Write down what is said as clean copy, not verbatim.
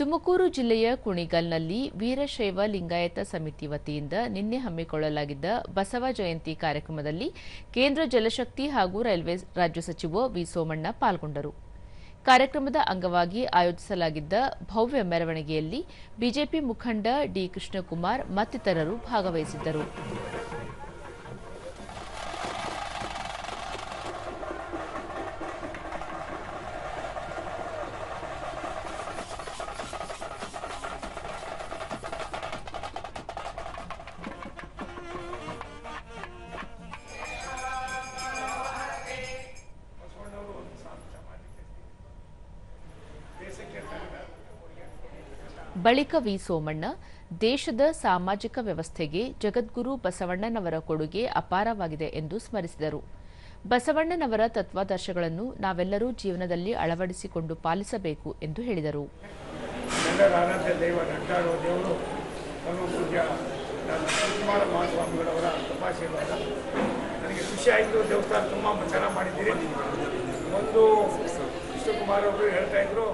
ತುಮಕೂರು ಜಿಲ್ಲೆಯ ಕುಣಿಗಲ್ನಲ್ಲಿ ವೀರಶೈವ ಲಿಂಗಾಯತ ಸಮಿತಿ ವತಿಯಿಂದ ನಿನ್ನೆ ಹಮ್ಮಿಕೊಳ್ಳಲಾಗಿದ್ದ ಬಸವ ಜಯಂತಿ ಕಾರ್ಯಕ್ರಮದಲ್ಲಿ ಕೇಂದ್ರ ಜಲಶಕ್ತಿ ಹಾಗೂ ರೈಲ್ವೆ ರಾಜ್ಯ ಸಚಿವ ವಿ ಸೋಮಣ್ಣ ಪಾಲ್ಗೊಂಡರು. ಕಾರ್ಯಕ್ರಮದ ಅಂಗವಾಗಿ ಆಯೋಜಿಸಲಾಗಿದ್ದ ಭವ್ಯ ಮೆರವಣಿಗೆಯಲ್ಲಿ ಬಿಜೆಪಿ ಮುಖಂಡ ಡಿ ಕೃಷ್ಣಕುಮಾರ್ ಮತ್ತಿತರರು ಭಾಗವಹಿಸಿದ್ದರು. ಬಳಿಕ ವಿ ಸೋಮಣ್ಣ ದೇಶದ ಸಾಮಾಜಿಕ ವ್ಯವಸ್ಥೆಗೆ ಜಗದ್ಗುರು ಬಸವಣ್ಣನವರ ಕೊಡುಗೆ ಅಪಾರವಾಗಿದೆ ಎಂದು ಸ್ಮರಿಸಿದರು. ಬಸವಣ್ಣನವರ ತತ್ವಾದರ್ಶಗಳನ್ನು ನಾವೆಲ್ಲರೂ ಜೀವನದಲ್ಲಿ ಅಳವಡಿಸಿಕೊಂಡು ಪಾಲಿಸಬೇಕು ಎಂದು ಹೇಳಿದರು. ನನಗೆ ಖುಷಿ ಆಯಿತು. ದೇವಸ್ಥಾನ ತುಂಬ ಚೆನ್ನಾಗಿ ಮಾಡಿದ್ದೀರಿ. ಒಂದು ಕೃಷ್ಣಕುಮಾರ್ ಅವರು ಹೇಳ್ತಾ ಇದ್ರು,